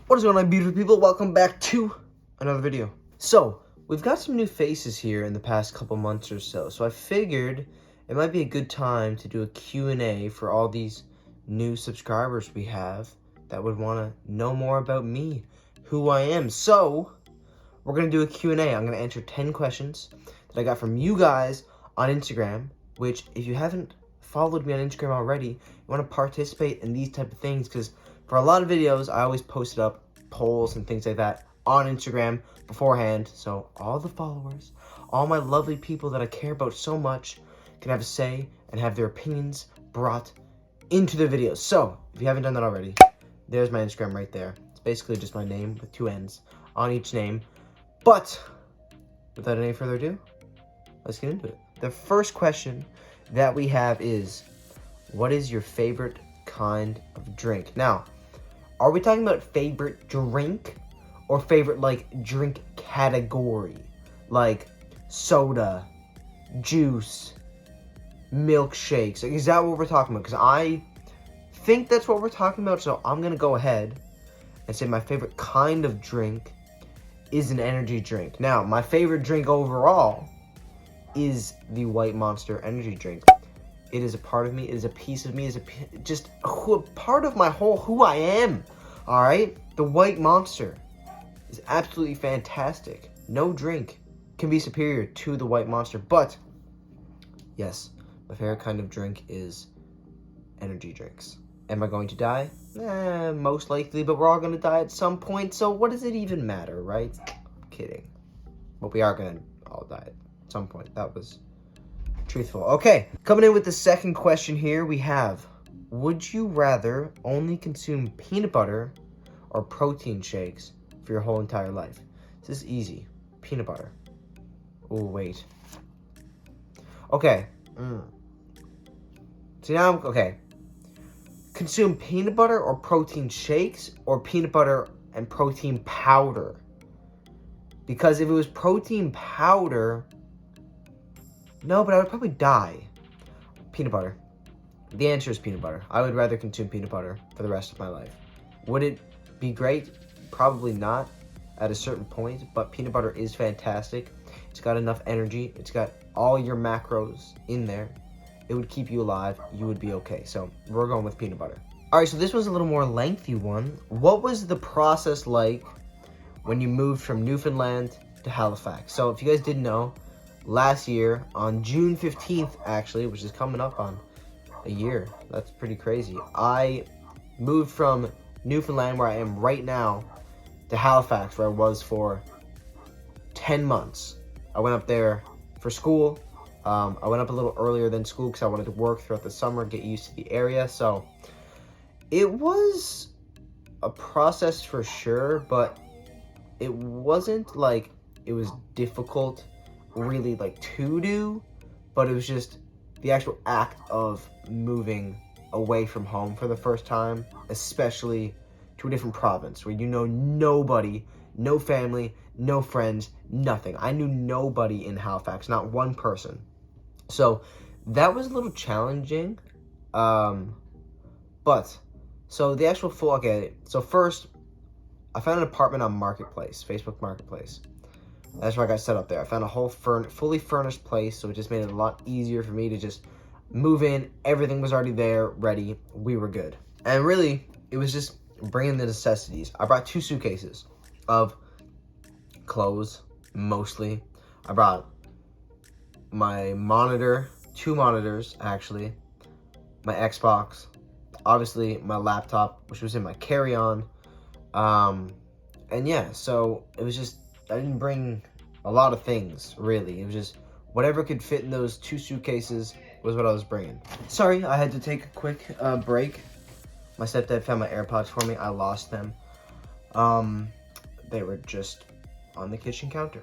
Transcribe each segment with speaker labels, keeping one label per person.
Speaker 1: What is going on, beautiful people? Welcome back to another video. So, we've got some new faces here in the past couple months or so. So I figured it might be a good time to do a Q&A for all these new subscribers we have that would want to know more about me, who I am. So, we're going to do a Q&A. I'm going to answer 10 questions that I got from you guys on Instagram, which if you haven't followed me on Instagram already, you want to participate in these type of things, because for a lot of videos, I always posted up polls and things like that on Instagram beforehand, so all the followers, all my lovely people that I care about so much can have a say and have their opinions brought into the videos. So, if you haven't done that already, there's my Instagram right there. It's basically just my name with 2 N's on each name. But, without any further ado, let's get into it. The first question that we have is, what is your favorite kind of drink? Now, are we talking about favorite drink or favorite, like, drink category? Like soda, juice, milkshakes. Like, is that what we're talking about? Because I think that's what we're talking about, so I'm going to go ahead and say my favorite kind of drink is an energy drink. Now, my favorite drink overall is the White Monster energy drink. It is a part of me. It is a piece of me. It is just a part of my who I am. All right? The White Monster is absolutely fantastic. No drink can be superior to the White Monster. But, yes, my favorite kind of drink is energy drinks. Am I going to die? Most likely, but we're all going to die at some point. So what does it even matter, right? I'm kidding. But we are going to all die at some point. That was truthful. Okay, coming in with the second question here, we have, would you rather only consume peanut butter or protein shakes for your whole entire life? This is easy. Peanut butter. Oh, wait. Okay. See, now okay. Consume peanut butter or protein shakes, or peanut butter and protein powder? Because if it was protein powder, no, but I would probably die. Peanut butter. The answer is peanut butter. I would rather consume peanut butter for the rest of my life. Would it be great? Probably not at a certain point, but peanut butter is fantastic. It's got enough energy. It's got all your macros in there. It would keep you alive. You would be okay. So we're going with peanut butter. All right, so this was a little more lengthy one. What was the process like when you moved from Newfoundland to Halifax? So if you guys didn't know, last year on June 15th, actually, which is coming up on a year. That's pretty crazy. I moved from Newfoundland, where I am right now, to Halifax, where I was for 10 months. I went up there for school. I went up a little earlier than school because I wanted to work throughout the summer, get used to the area. So it was a process for sure, but it wasn't like it was difficult really like to do, but it was just the actual act of moving away from home for the first time, especially to a different province where you know nobody, no family, no friends, nothing. I knew nobody in Halifax, not one person. So that was a little challenging. But so the actual so first I found an apartment on Marketplace, Facebook Marketplace. That's where I got set up there. I found a whole fully furnished place, so it just made it a lot easier for me to just move in. Everything was already there, ready. We were good. And really, it was just bringing the necessities. I brought 2 suitcases of clothes, mostly. I brought my monitor, 2 monitors, actually, my Xbox, obviously my laptop, which was in my carry-on. And yeah, so it was just, I didn't bring a lot of things, really. It was just whatever could fit in those 2 suitcases was what I was bringing. Sorry, I had to take a quick break. My stepdad found my AirPods for me. I lost them. They were just on the kitchen counter.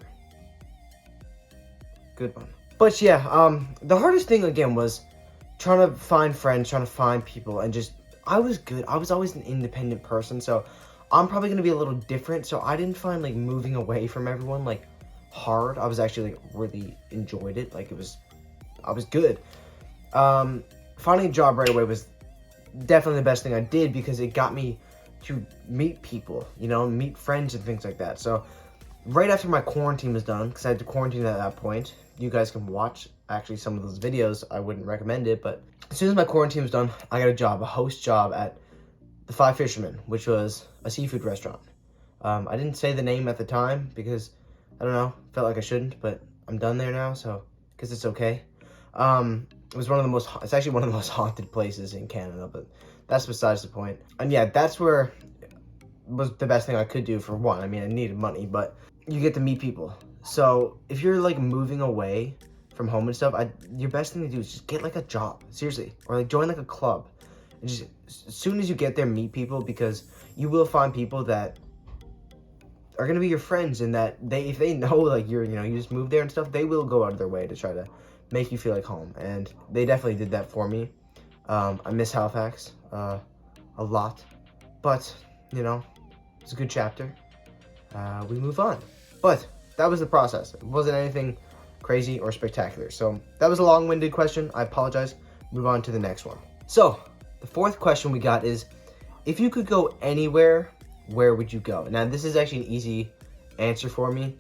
Speaker 1: Good one. But yeah, the hardest thing again was trying to find friends, trying to find people, and just, I was good. I was always an independent person, so I'm probably going to be a little different, so I didn't find, like, moving away from everyone, like, hard. I was actually, like, really enjoyed it. Like, I was good. Finding a job right away was definitely the best thing I did, because it got me to meet people, you know, meet friends and things like that. So right after my quarantine was done, because I had to quarantine at that point, you guys can watch actually some of those videos. I wouldn't recommend it, but as soon as my quarantine was done, I got a job, a host job at the Five Fishermen, which was a seafood restaurant. I didn't say the name at the time because, I don't know, felt like I shouldn't, but I'm done there now, so I guess it's okay. It was it's actually one of the most haunted places in Canada, but that's besides the point. And yeah, that's where was the best thing I could do for one. I mean, I needed money, but you get to meet people. So if you're like moving away from home and stuff, your best thing to do is just get like a job, seriously, or like join like a club. And just as soon as you get there, meet people, because you will find people that are gonna be your friends, and that if they know like you just moved there and stuff, they will go out of their way to try to make you feel like home, and they definitely did that for me. I miss Halifax a lot, but it's a good chapter. We move on, but that was the process. It wasn't anything crazy or spectacular. So that was a long-winded question. I apologize. Move on to the next one. So the fourth question we got is, if you could go anywhere, where would you go? Now this is actually an easy answer for me.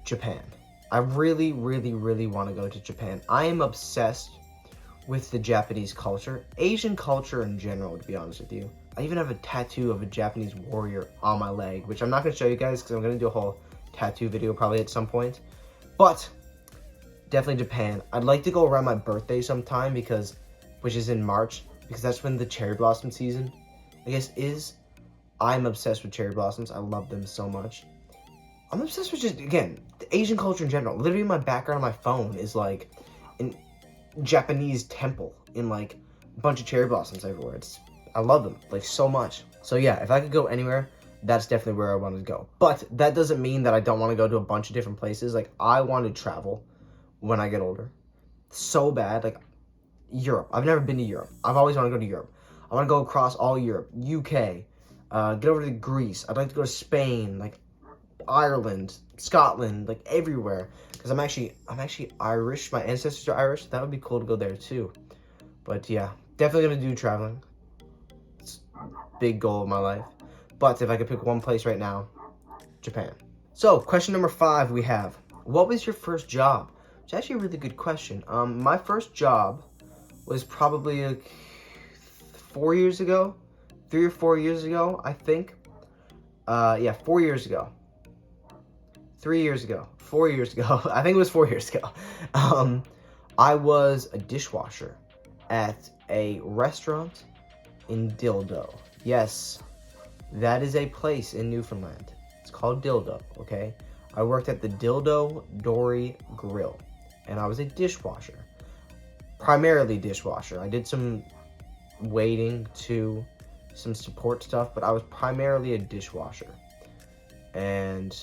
Speaker 1: Japan. I really, really, really want to go to Japan. I am obsessed with the Japanese culture, Asian culture in general, to be honest with you. I even have a tattoo of a Japanese warrior on my leg, which I'm not going to show you guys because I'm going to do a whole tattoo video probably at some point. But definitely Japan. I'd like to go around my birthday sometime, which is in March, because that's when the cherry blossom season, I guess, is. I'm obsessed with cherry blossoms. I love them so much. I'm obsessed with just, again, the Asian culture in general. Literally my background on my phone is like an Japanese temple in like a bunch of cherry blossoms everywhere. I love them like so much. So yeah, if I could go anywhere, that's definitely where I want to go. But that doesn't mean that I don't want to go to a bunch of different places. Like, I want to travel when I get older so bad. Like, Europe. I've never been to Europe. I've always wanted to go to Europe. I want to go across all Europe, UK, get over to Greece. I'd like to go to Spain, like Ireland, Scotland, like everywhere, because I'm actually Irish. My ancestors are Irish. That would be cool to go there too. But yeah, definitely gonna do traveling. It's a big goal of my life. But if I could pick one place right now, Japan. So question number 5 we have, what was your first job? It's actually a really good question. My first job was probably like 4 years ago, 3 or 4 years ago, I think. Yeah, 4 years ago. 3 years ago, 4 years ago, I think it was 4 years ago. I was a dishwasher at a restaurant in Dildo. Yes, that is a place in Newfoundland. It's called Dildo, okay? I worked at the Dildo Dory Grill, and I was a dishwasher. Primarily dishwasher. I did some waiting to some support stuff, but I was primarily a dishwasher. And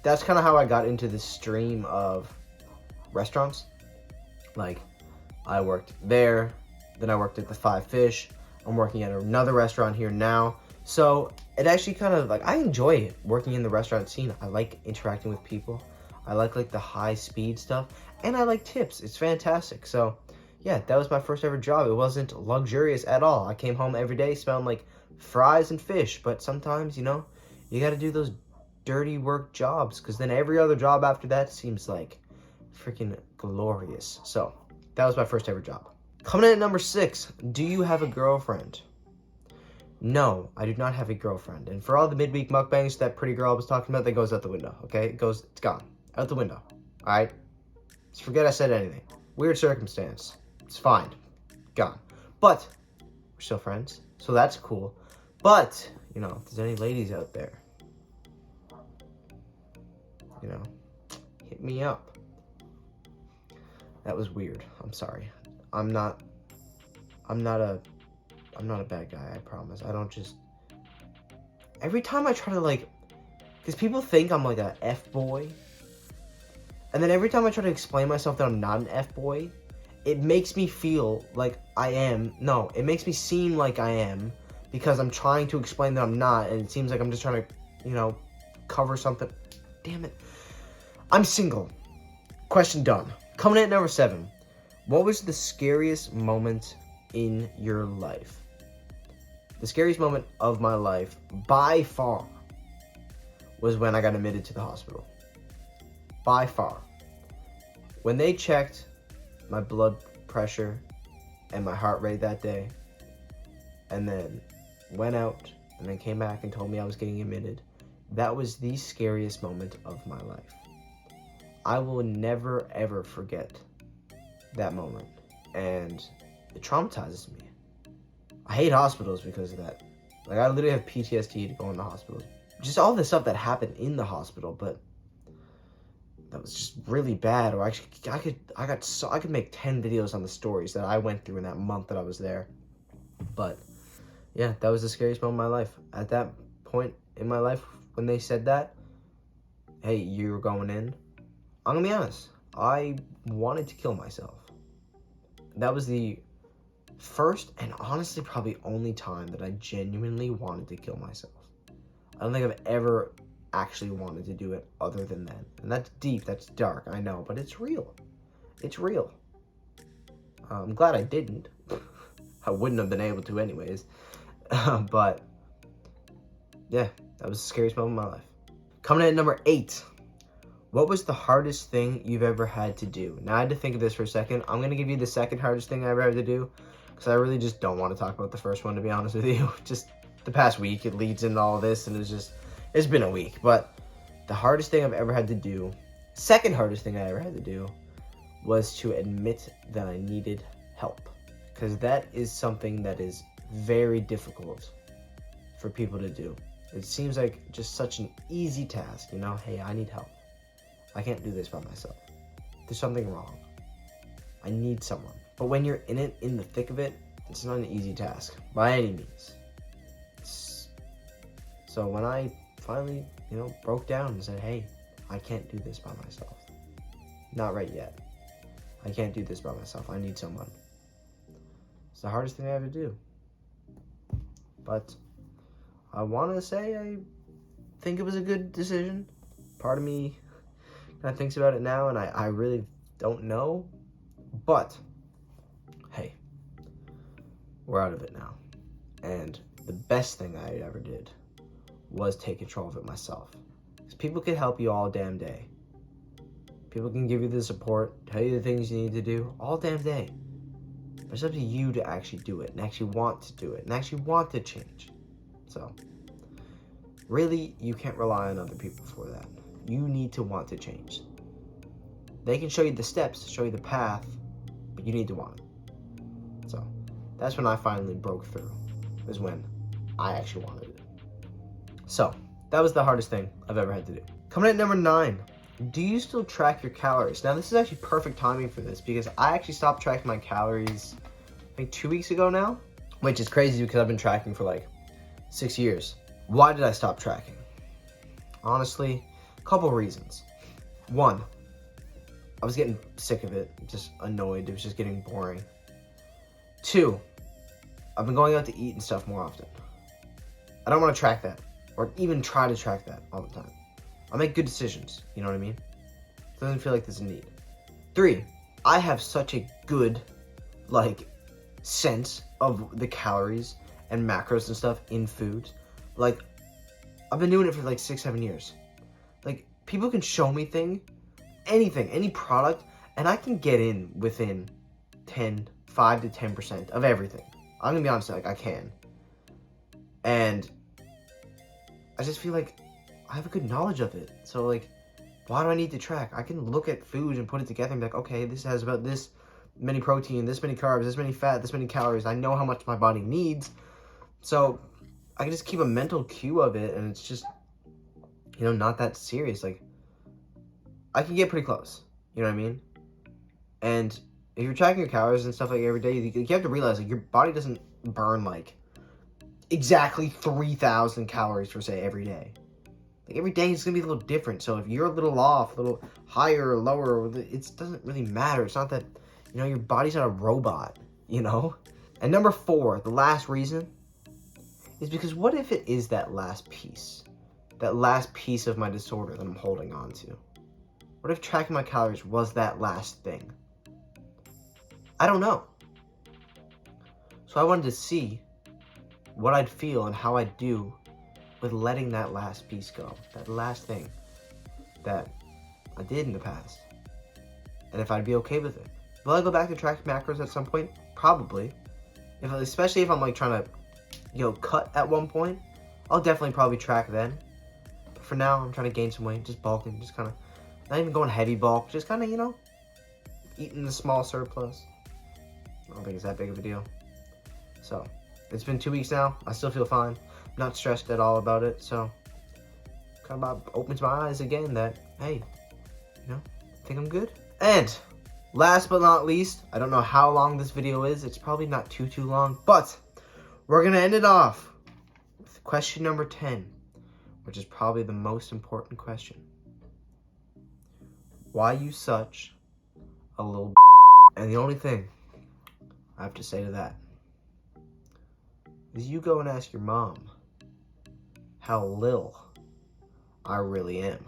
Speaker 1: that's kind of how I got into the stream of restaurants. Like, I worked there, then I worked at the Five Fish. I'm working at another restaurant here now. So it actually kind of, like, I enjoy working in the restaurant scene. I like interacting with people. I like the high speed stuff, and I like tips. It's fantastic. So yeah, that was my first ever job. It wasn't luxurious at all. I came home every day smelling like fries and fish, but sometimes, you got to do those dirty work jobs, because then every other job after that seems like freaking glorious. So that was my first ever job. Coming in at number 6, do you have a girlfriend? No, I do not have a girlfriend. And for all the midweek mukbangs that pretty girl I was talking about, that goes out the window, okay? It's gone. Out the window, all right? Just forget I said anything. Weird circumstance. It's fine. Gone. But we're still friends, so that's cool. But, if there's any ladies out there, hit me up. That was weird. I'm sorry. I'm not a bad guy, I promise. I don't just... Every time I try to, because people think I'm, a F-boy. And then every time I try to explain myself that I'm not an F-boy, it makes me feel like I am. No, it makes me seem like I am, because I'm trying to explain that I'm not, and it seems like I'm just trying to, cover something. Damn it. I'm single. Question done. Coming in at number 7. What was the scariest moment in your life? The scariest moment of my life, by far, was when I got admitted to the hospital. By far. When they checked my blood pressure and my heart rate that day, and then went out and then came back and told me I was getting admitted, that was the scariest moment of my life. I will never ever forget that moment, and it traumatizes me. I hate hospitals because of that. Like, I literally have PTSD to go in the hospital. Just all the stuff that happened in the hospital, but that was just really bad. Or I could make 10 videos on the stories that I went through in that month that I was there. But yeah, that was the scariest moment of my life. At that point in my life, when they said that, hey, you're going in, I'm gonna be honest, I wanted to kill myself. That was the first and honestly probably only time that I genuinely wanted to kill myself. I don't think I've ever actually wanted to do it other than then. And that's deep, that's dark, I know, but it's real. It's real. I'm glad I didn't. I wouldn't have been able to anyways. But yeah, that was the scariest moment of my life. Coming in at number 8. What was the hardest thing you've ever had to do? Now, I had to think of this for a second. I'm going to give you the second hardest thing I ever had to do, because I really just don't want to talk about the first one, to be honest with you. Just the past week, it leads into all this, and it's been a week. But the hardest thing I've ever had to do, second hardest thing I ever had to do, was to admit that I needed help. Because that is something that is very difficult for people to do. It seems like just such an easy task, you know? Hey, I need help. I can't do this by myself. There's something wrong. I need someone. But when you're in it, in the thick of it, it's not an easy task by any means. So when I finally, broke down and said, hey, I can't do this by myself. Not right yet. I can't do this by myself. I need someone. It's the hardest thing I ever do. But I want to say I think it was a good decision. Part of me kind of thinks about it now, and I really don't know. But, hey, we're out of it now. And the best thing I ever did was take control of it myself. Because people can help you all damn day. People can give you the support, tell you the things you need to do all damn day. But it's up to you to actually do it, and actually want to do it, and actually want to change. So, really, you can't rely on other people for that. You need to want to change. They can show you the steps, show you the path, but you need to want it. So, that's when I finally broke through, is when I actually wanted it. So, that was the hardest thing I've ever had to do. Coming at number 9, do you still track your calories? Now, this is actually perfect timing for this, because I actually stopped tracking my calories, I think 2 weeks ago now, which is crazy because I've been tracking for like 6 years. Why did I stop tracking? Honestly, a couple reasons. One, I was getting sick of it, just annoyed. It was just getting boring. 2, I've been going out to eat and stuff more often. I don't want to track that, or even try to track that all the time. I make good decisions, you know what I mean? It doesn't feel like there's a need. 3, I have such a good, sense of the calories and macros and stuff in food. Like, I've been doing it for 6-7 years. Like, people can show me anything, any product, and I can get in within 5 to 10% of everything. I'm gonna be honest, I can. And I just feel like I have a good knowledge of it. So, why do I need to track? I can look at food and put it together and be like, okay, this has about this many protein, this many carbs, this many fat, this many calories. I know how much my body needs. So I can just keep a mental cue of it, and it's just, not that serious. I can get pretty close. You know what I mean? And if you're tracking your calories and stuff every day, you have to realize your body doesn't burn exactly 3,000 calories per se every day. Every day it's gonna be a little different. So if you're a little off, a little higher or lower, it doesn't really matter. It's not that, your body's not a robot, And number 4, the last reason, is because what if it is that last piece of my disorder that I'm holding on to? What if tracking my calories was that last thing? I don't know. So I wanted to see what I'd feel and how I'd do with letting that last piece go, that last thing that I did in the past, and if I'd be okay with it. Will I go back to tracking macros at some point? Probably. Especially if I'm like trying to, cut at one point, I'll definitely probably track then. But for now, I'm trying to gain some weight, just bulking, just kind of, not even going heavy bulk, just kind of, eating the small surplus. I don't think it's that big of a deal. So, it's been 2 weeks now. I still feel fine. Not stressed at all about it. So, kind of opens my eyes again that, hey, I think I'm good. And last but not least, I don't know how long this video is. It's probably not too long, but we're going to end it off with question number 10, which is probably the most important question. Why you such a little b****? And the only thing I have to say to that is you go and ask your mom how lil I really am.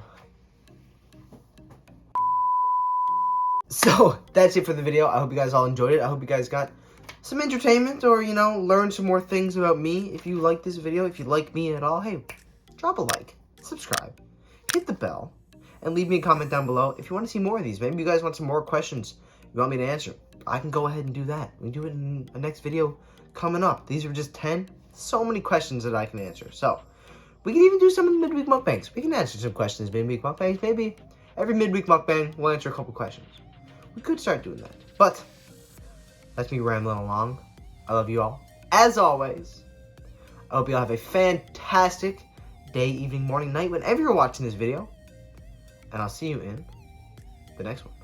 Speaker 1: So that's it for the video. I hope you guys all enjoyed it. I hope you guys got some entertainment or, learned some more things about me. If you like this video, if you like me at all, hey, drop a like, subscribe, hit the bell, and leave me a comment down below if you want to see more of these. Maybe you guys want some more questions you want me to answer. I can go ahead and do that. We can do it in the next video coming up. These are just 10. So many questions that I can answer. So we can even do some of the midweek mukbangs. We can answer some questions midweek mukbangs. Maybe every midweek mukbang we'll answer a couple questions. We could start doing that. But that's me rambling along. I love you all. As always, I hope you all have a fantastic day, evening, morning, night, whenever you're watching this video. And I'll see you in the next one.